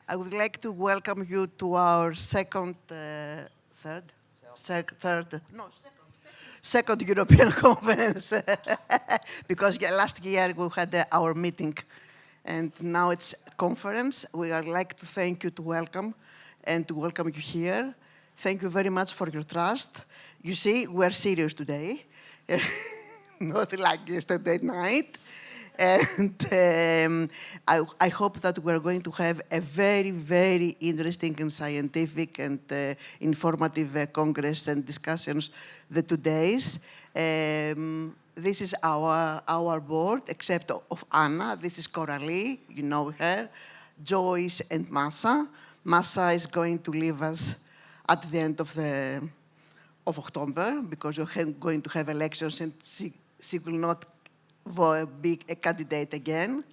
I would like to welcome you to our third, third, no, second European conference, because last year we had our meeting, and now it's conference. We would like to thank you to welcome you here. Thank you very much for your trust. You see, we're serious today, not like yesterday night. And I hope that we're going to have a very, very interesting and scientific and informative congress and discussions the 2 days. This is our board, except of Anna. This is Coralie, you know her, Joyce and Massa. Massa is going to leave us at the end of October because we're going to have elections and she will not be a candidate again,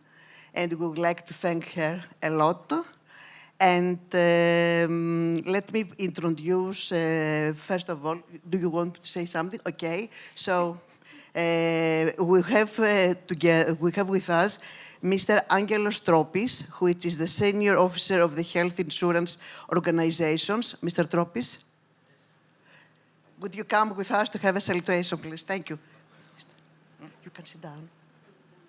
and we would like to thank her a lot. And let me introduce, first of all, do you want to say something? Okay, so we have with us Mr. Angelos Tropis, which is the Senior Officer of the Health Insurance Organizations. Mr. Tropis, would you come with us to have a salutation, please? Thank you. You can sit down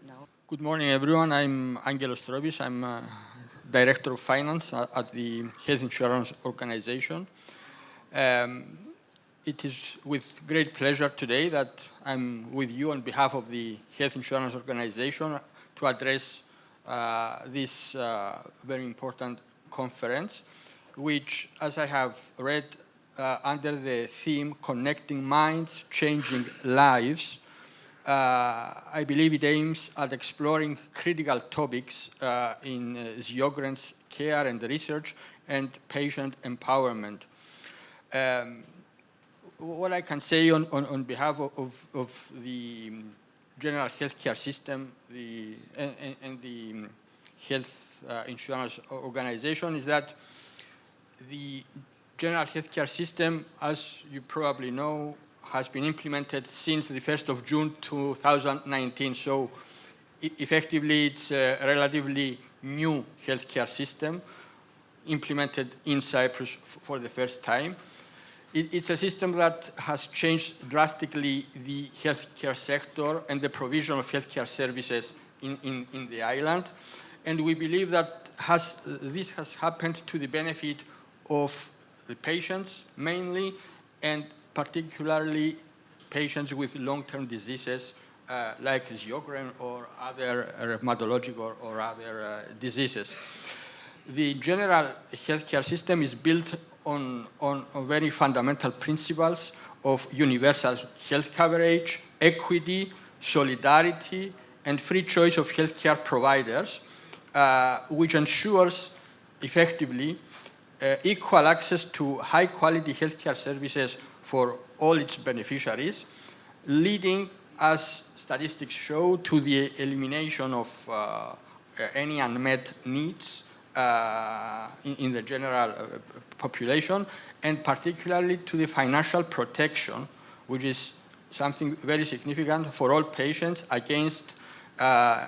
now. Good morning, everyone. I'm Angelos Tropis. I'm Director of Finance at the Health Insurance Organization. It is with great pleasure today that I'm with you on behalf of the Health Insurance Organization to address this very important conference, which, as I have read under the theme Connecting Minds, Changing Lives, I believe it aims at exploring critical topics in Sjögren's care and research and patient empowerment. What I can say on behalf of the general healthcare system and the health insurance organization is that the general healthcare system, as you probably know, has been implemented since the 1st of June 2019. So effectively, it's a relatively new healthcare system implemented in Cyprus for the first time. It's a system that has changed drastically the healthcare sector and the provision of healthcare services in the island. And we believe that this has happened to the benefit of the patients mainly, and particularly patients with long-term diseases like Sjögren or other rheumatologic or other diseases. The general healthcare system is built on very fundamental principles of universal health coverage, equity, solidarity, and free choice of healthcare providers, which ensures effectively equal access to high-quality healthcare services for all its beneficiaries, leading, as statistics show, to the elimination of any unmet needs in the general population, and particularly to the financial protection, which is something very significant for all patients against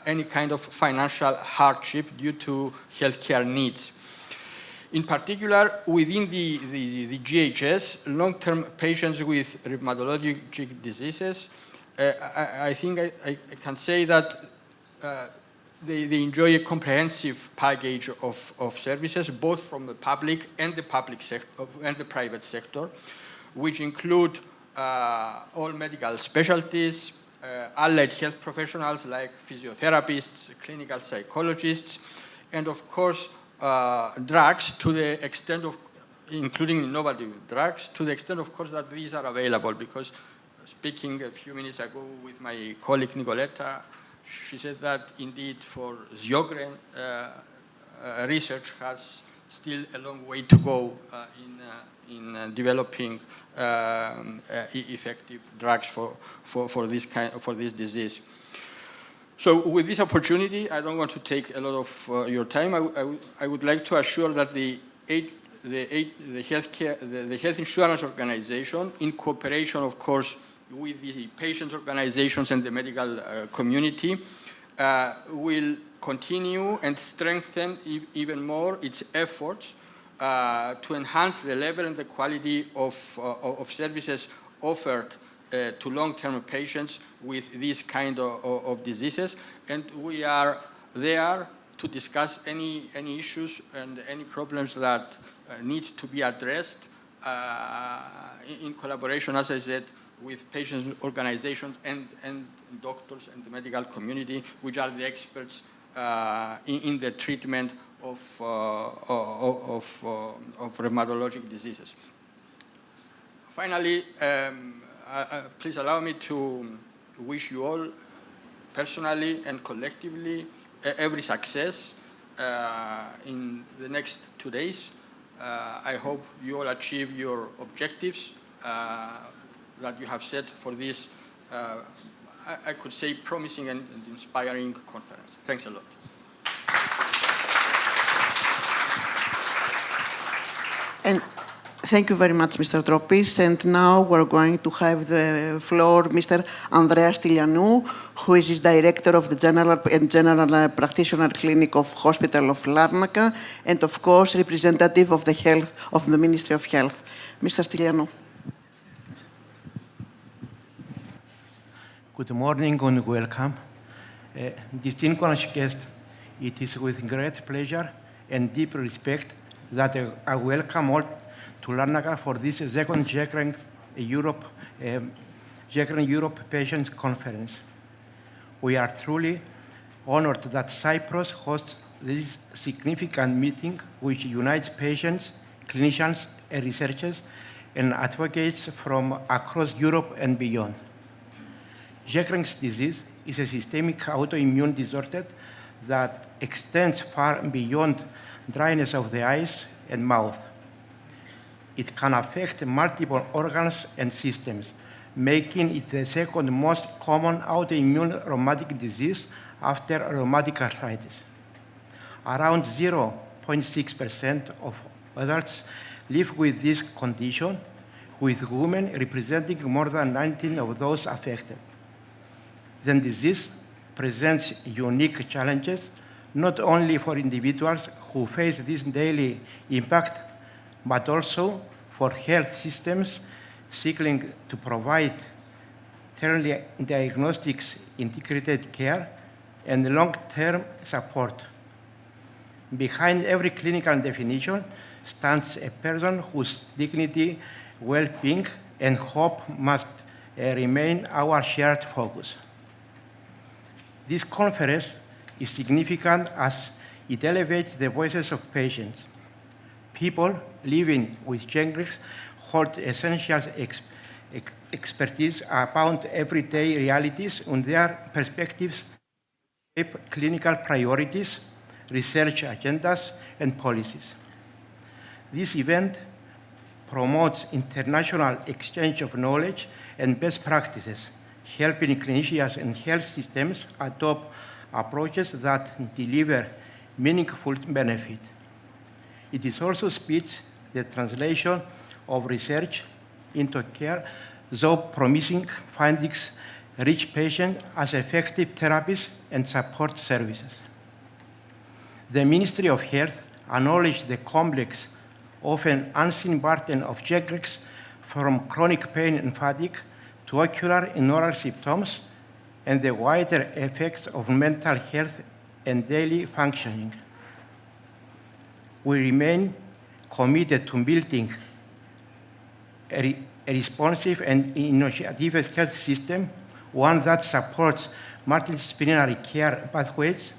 any kind of financial hardship due to healthcare needs. In particular, within the GHS, long-term patients with rheumatologic diseases, I think I can say that they enjoy a comprehensive package of services, both from the public and the private sector, which include all medical specialties, allied health professionals like physiotherapists, clinical psychologists, and of course, drugs to the extent of, including innovative drugs, to the extent, of course, that these are available. Because speaking a few minutes ago with my colleague Nicoletta, she said that indeed for Sjögren, research has still a long way to go in developing effective drugs for this disease. So with this opportunity, I don't want to take a lot of your time. I would like to assure that the Health Insurance Organization, in cooperation, of course, with the patients' organizations and the medical community, will continue and strengthen even more its efforts to enhance the level and the quality of services offered to long-term patients with these kind of diseases. And we are there to discuss any issues and any problems that need to be addressed in collaboration, as I said, with patients' organizations and doctors and the medical community, which are the experts in the treatment of rheumatologic diseases. Finally, please allow me to wish you all personally and collectively every success in the next 2 days. I hope you all achieve your objectives that you have set for this, I could say, promising and inspiring conference. Thanks a lot. And thank you very much, Mr. Tropis. And now we're going to have the floor Mr. Andreas Stylianou, who is Director of the General Practitioner Clinic of Hospital of Larnaca, and of course, representative of the Ministry of Health. Mr. Stylianou. Good morning and welcome. Distinguished guests, it is with great pleasure and deep respect that I welcome all to Larnaca for this second JECREN Europe Patients Conference. We are truly honored that Cyprus hosts this significant meeting which unites patients, clinicians, and researchers and advocates from across Europe and beyond. Sjögren's disease is a systemic autoimmune disorder that extends far beyond dryness of the eyes and mouth. It can affect multiple organs and systems, making it the second most common autoimmune rheumatic disease after rheumatic arthritis. Around 0.6% of adults live with this condition, with women representing more than 19% of those affected. The disease presents unique challenges, not only for individuals who face this daily impact, but also for health systems seeking to provide early diagnostics, integrated care, and long-term support. Behind every clinical definition stands a person whose dignity, well-being, and hope must remain our shared focus. This conference is significant as it elevates the voices of patients. People living with Sjögren's hold essential expertise about everyday realities, and their perspectives shape clinical priorities, research agendas, and policies. This event promotes international exchange of knowledge and best practices, helping clinicians and health systems adopt approaches that deliver meaningful benefit. It is also speeds the translation of research into care, though promising findings reach patients as effective therapies and support services. The Ministry of Health acknowledged the complex, often unseen burden of Sjögren's, from chronic pain and fatigue to ocular and oral symptoms, and the wider effects of mental health and daily functioning. We remain committed to building a responsive and innovative health system, one that supports multidisciplinary care pathways,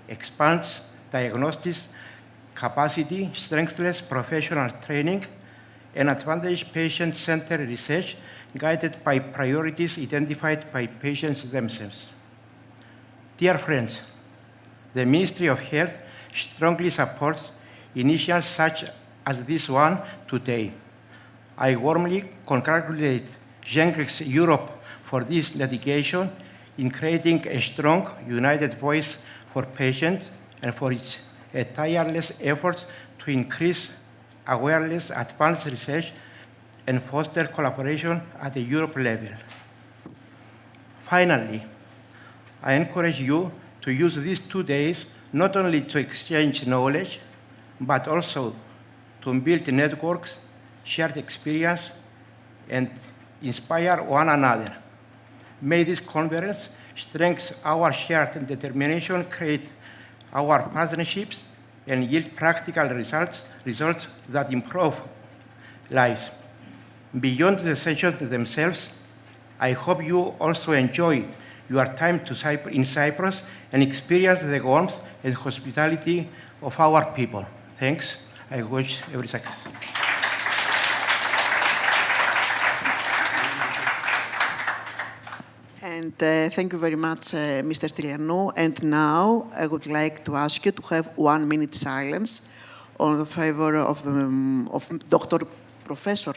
expands diagnostics capacity, strengthens professional training, and advantages patient-centered research guided by priorities identified by patients themselves. Dear friends, the Ministry of Health strongly supports initiatives such as this one today. I warmly congratulate Sjögren's Europe for this dedication in creating a strong, united voice for patients and for its tireless efforts to increase awareness, advance research, and foster collaboration at the Europe level. Finally, I encourage you to to use these 2 days not only to exchange knowledge, but also to build networks, shared experience, and inspire one another. May this conference strengthen our shared determination, create our partnerships, and yield practical results that improve lives. Beyond the sessions themselves, I hope you also enjoy your time in Cyprus and experience the warmth and hospitality of our people. Thanks. I wish every success. And thank you very much, Mr. Stylianou. And now I would like to ask you to have 1 minute silence on the favor of Dr. Professor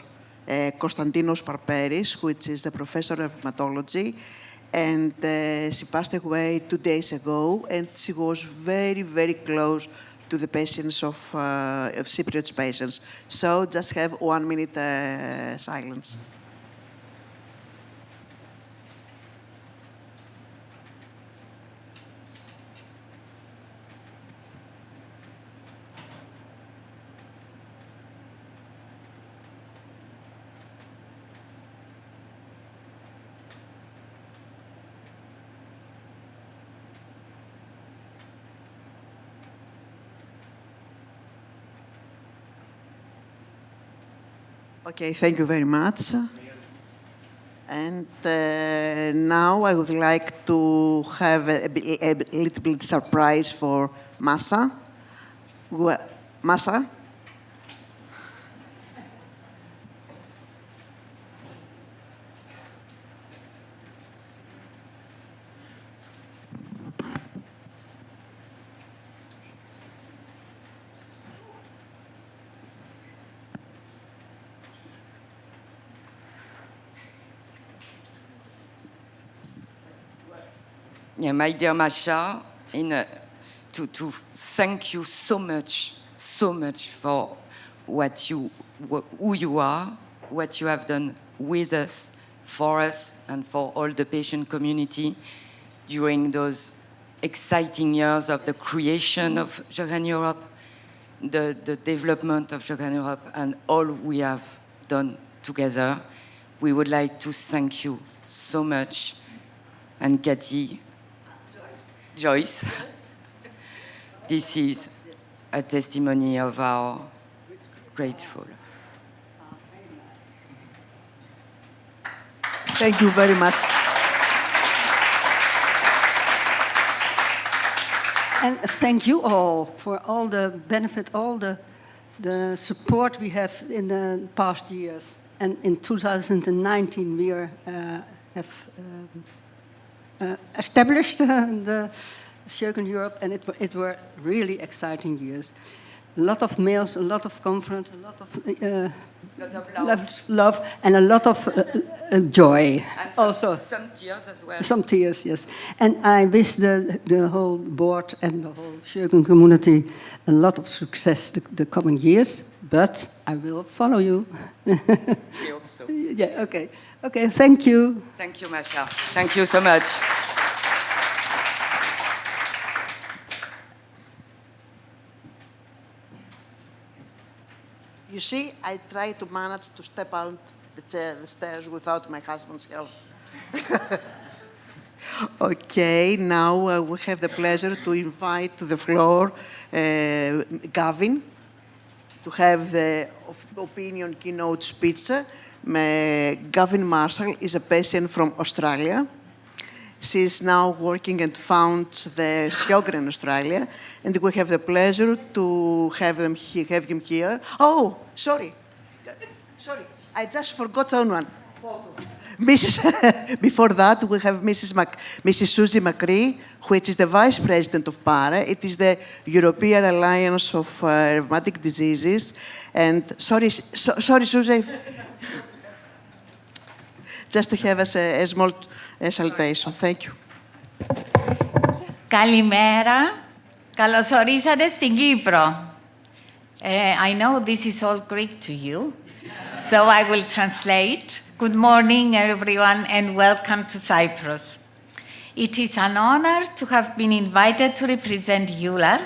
Konstantinos Parperis, which is the professor of hematology. And she passed away 2 days ago, and she was very, very close to the patients of Cypriot patients. So just have 1 minute silence. Okay, thank you very much. And now I would like to have a little bit surprise for Masa. Masa? Yeah, my dear Masha, to thank you so much for who you are, what you have done with us, for us, and for all the patient community during those exciting years of the creation of Shogan Europe, the development of Shogan Europe, and all we have done together. We would like to thank you so much. And Cathy, Joyce, this is a testimony of our grateful. Thank you very much. And thank you all for all the benefit, all the support we have in the past years. And in 2019, we have established the Shogan Europe, and it were really exciting years. A lot of mails, a lot of conference, a lot of love, and a lot of joy. And also, some tears as well. Some tears, yes. And I wish the whole board and the whole Shogan community a lot of success the coming years. But I will follow you. We hope so. Yeah. Okay. Okay. Thank you. Thank you, Masha. Thank you so much. You see, I try to manage to step out the stairs without my husband's help. Okay, now we have the pleasure to invite to the floor Gavin to have the opinion keynote speech. Gavin Marshall is a patient from Australia. She is now working and founds the Shogan in Australia, and we have the pleasure to have him here. Oh, sorry, I just forgot someone. Before that, we have Mrs. Susie McCree, which is the Vice President of PARA. It is the European Alliance of Rheumatic Diseases. And sorry, Susie, just to have us a small salutation. Thank you. Καλημέρα. Καλώς ορίσατε στην Κύπρο. I know this is all Greek to you, so I will translate. Good morning, everyone, and welcome to Cyprus. It is an honor to have been invited to represent EULAR,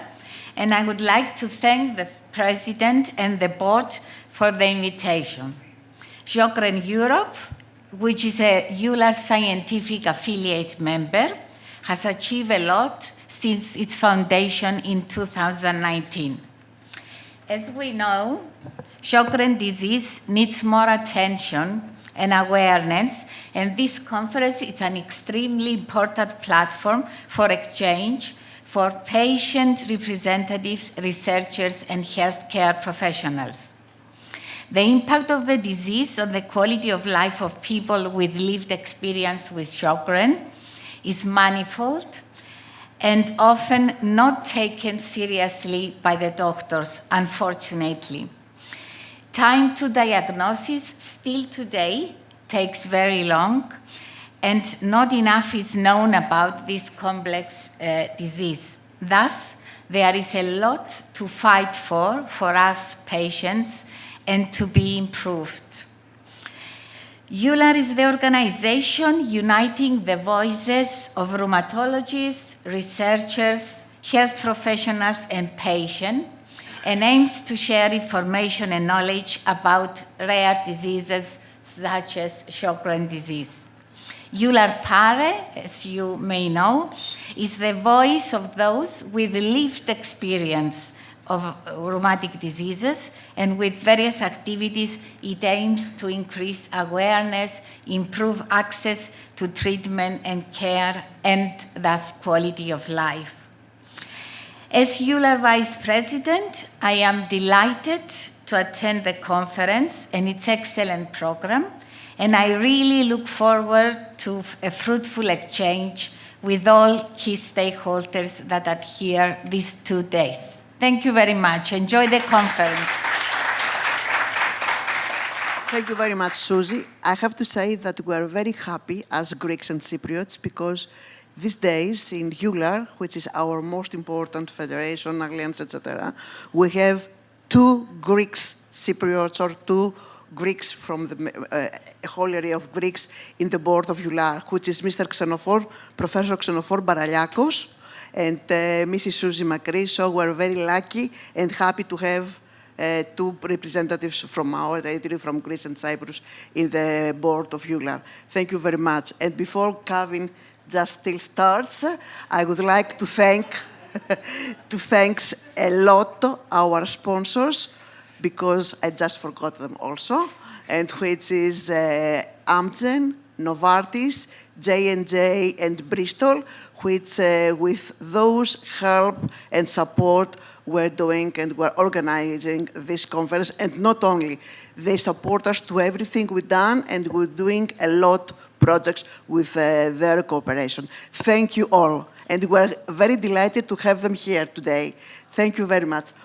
and I would like to thank the President and the Board for the invitation. Sjögren Europe, which is a EULAR scientific affiliate member, has achieved a lot since its foundation in 2019. As we know, Sjögren disease needs more attention and awareness, and this conference is an extremely important platform for exchange for patient representatives, researchers, and healthcare professionals. The impact of the disease on the quality of life of people with lived experience with Sjögren is manifold and often not taken seriously by the doctors, unfortunately. Time to diagnosis still today takes very long, and not enough is known about this complex disease. Thus, there is a lot to fight for us patients and to be improved. EULAR is the organization uniting the voices of rheumatologists, researchers, health professionals, and patients, and aims to share information and knowledge about rare diseases such as Sjögren disease. EULAR PARE, as you may know, is the voice of those with lived experience of rheumatic diseases, and with various activities, it aims to increase awareness, improve access to treatment and care, and thus quality of life. As EULAR Vice President, I am delighted to attend the conference and its excellent program, and I really look forward to a fruitful exchange with all key stakeholders that are here these 2 days. Thank you very much. Enjoy the conference. Thank you very much, Susie. I have to say that we are very happy as Greeks and Cypriots because these days in EULAR, which is our most important federation, alliance, etc., we have 2 Greeks Cypriots or 2 Greeks from the whole area of Greeks in the board of EULAR, which is Mr. Xenophor, Professor Xenophor Baraliakos, and Mrs. Susie Macri. So we're very lucky and happy to have 2 representatives from our territory, from Greece and Cyprus, in the board of EULAR. Thank you very much. And before Kevin just still starts, I would like to thank a lot our sponsors, because I just forgot them also, and which is Amgen, Novartis, J&J, and Bristol, which with those help and support we're doing and we're organizing this conference. And not only, they support us to everything we've done, and we're doing a lot of projects with their cooperation. Thank you all. And we're very delighted to have them here today. Thank you very much.